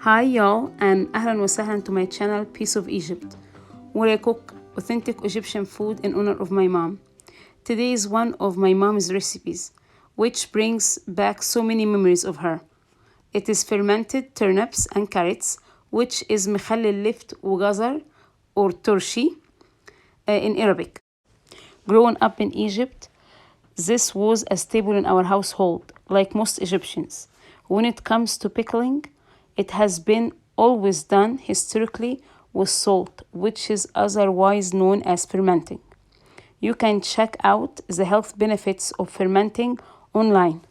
Hi y'all and أهلا وسهلا to my channel Piece of Egypt, where I cook authentic Egyptian food in honor of my mom. Today is one of my mom's recipes, which brings back so many memories of her. It is fermented turnips and carrots, which is مخلل وجزر or turshi in Arabic. Growing up in Egypt, this was a staple in our household, like most Egyptians. When it comes to pickling, it has been always done historically with salt, which is otherwise known as fermenting. You can check out the health benefits of fermenting online.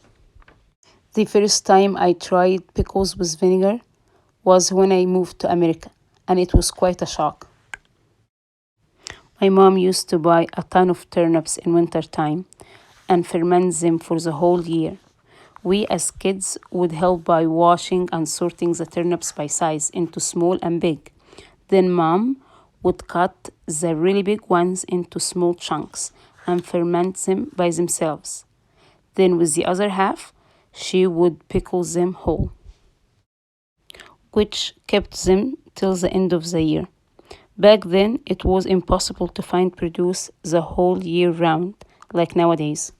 The first time I tried pickles with vinegar was when I moved to America, and it was quite a shock. My mom used to buy a ton of turnips in winter time and ferment them for the whole year. We as kids would help by washing and sorting the turnips by size into small and big. Then mom would cut the really big ones into small chunks and ferment them by themselves. Then with the other half, she would pickle them whole, which kept them till the end of the year. Back then, it was impossible to find produce the whole year round, like nowadays.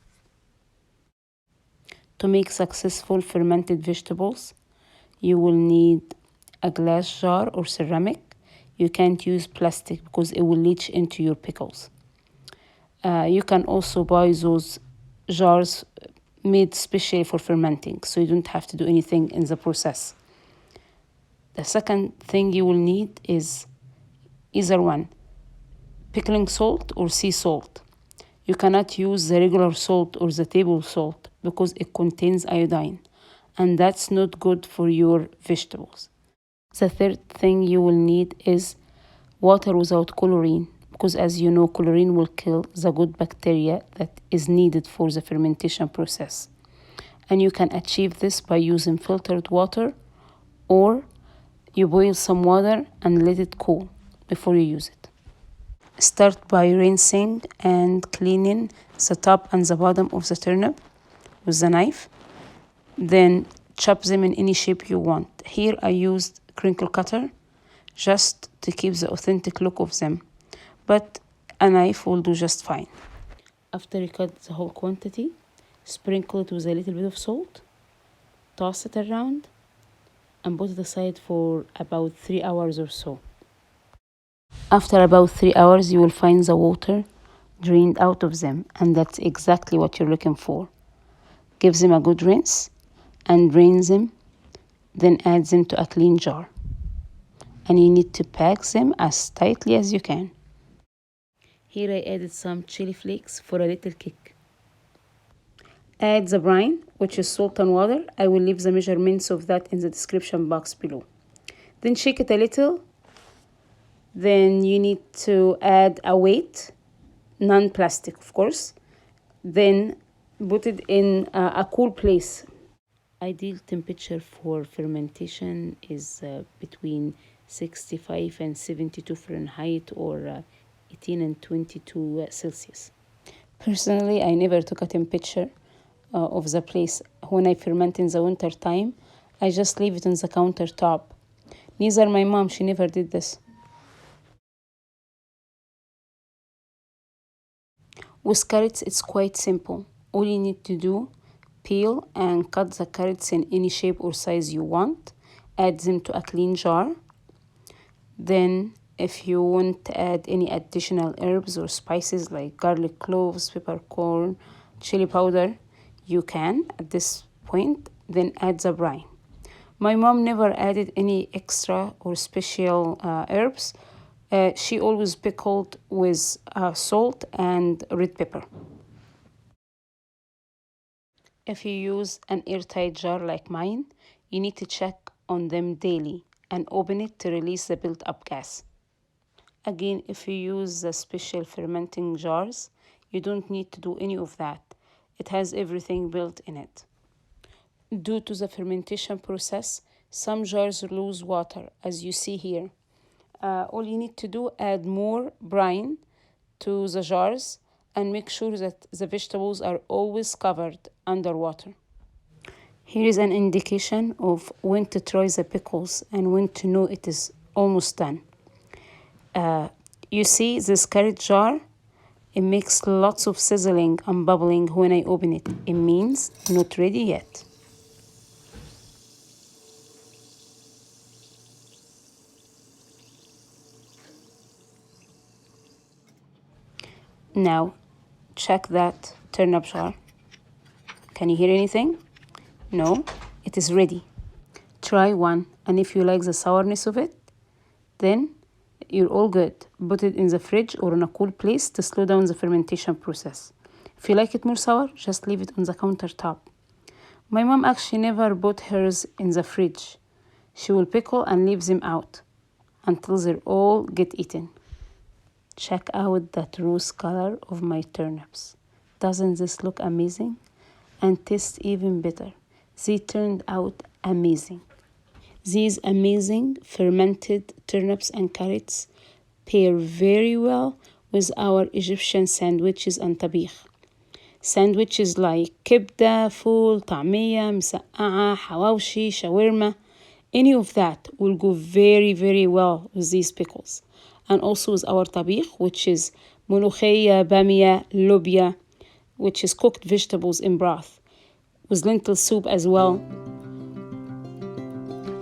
To make successful fermented vegetables, you will need a glass jar or ceramic. You can't use plastic because it will leach into your pickles. You can also buy those jars made specially for fermenting, so you don't have to do anything in the process. The second thing you will need is either one, pickling salt or sea salt. You cannot use the regular salt or the table salt because it contains iodine, and that's not good for your vegetables. The third thing you will need is water without chlorine, because as you know, chlorine will kill the good bacteria that is needed for the fermentation process. And you can achieve this by using filtered water, or you boil some water and let it cool before you use it. Start by rinsing and cleaning the top and the bottom of the turnip with the knife. Then chop them in any shape you want. Here I used crinkle cutter just to keep the authentic look of them, but a knife will do just fine. After you cut the whole quantity, sprinkle it with a little bit of salt, toss it around, and put it aside for about 3 hours or so. After about 3 hours, you will find the water drained out of them, and that's exactly what you're looking for. Give them a good rinse and drain them, then add them to a clean jar. And you need to pack them as tightly as you can. Here I added some chili flakes for a little kick. Add the brine, which is salt and water. I will leave the measurements of that in the description box below. Then shake it a little. Then you need to add a weight, non-plastic of course. Then put it in a cool place. Ideal temperature for fermentation is between 65 and 72 Fahrenheit or 18 and 22 Celsius. Personally, I never took a temperature of the place. When I ferment in the winter time, I just leave it on the countertop. Neither my mom, she never did this. With carrots, it's quite simple. All you need to do, peel and cut the carrots in any shape or size you want. Add them to a clean jar. Then, if you want to add any additional herbs or spices like garlic cloves, peppercorn, chili powder, you can at this point. Then add the brine. My mom never added any extra or special herbs. She always pickled with salt and red pepper. If you use an airtight jar like mine, you need to check on them daily and open it to release the built-up gas. Again, if you use the special fermenting jars, you don't need to do any of that. It has everything built in it. Due to the fermentation process, some jars lose water, as you see here. All you need to do, add more brine to the jars and make sure that the vegetables are always covered underwater. Here is an indication of when to try the pickles and when to know it is almost done. You see this carrot jar? It makes lots of sizzling and bubbling when I open it. It means not ready yet. Now, check that turnip jar. Can you hear anything? No, it is ready. Try one, and if you like the sourness of it, then you're all good. Put it in the fridge or in a cool place to slow down the fermentation process. If you like it more sour, just leave it on the countertop. My mom actually never put hers in the fridge. She will pickle and leave them out until they all get eaten. Check out that rose color of my turnips. Doesn't this look amazing? And taste even better. They turned out amazing. These amazing fermented turnips and carrots pair very well with our Egyptian sandwiches and طبيخ. Sandwiches like كبدة, فول, طعمية, مسقعة, حواوشي, shawarma. Any of that will go very, very well with these pickles. And also with our طبيخ, which is ملوخية, bamia, lobia, which is cooked vegetables in broth, with lentil soup as well.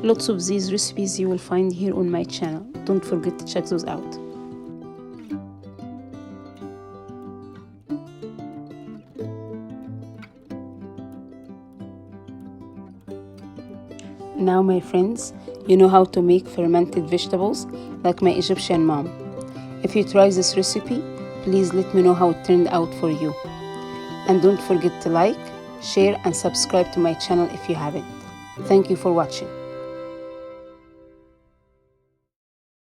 Lots of these recipes you will find here on my channel. Don't forget to check those out. Now, my friends, you know how to make fermented vegetables like my Egyptian mom. If you try this recipe, please let me know how it turned out for you. And don't forget to like, share, and subscribe to my channel if you haven't. Thank you for watching.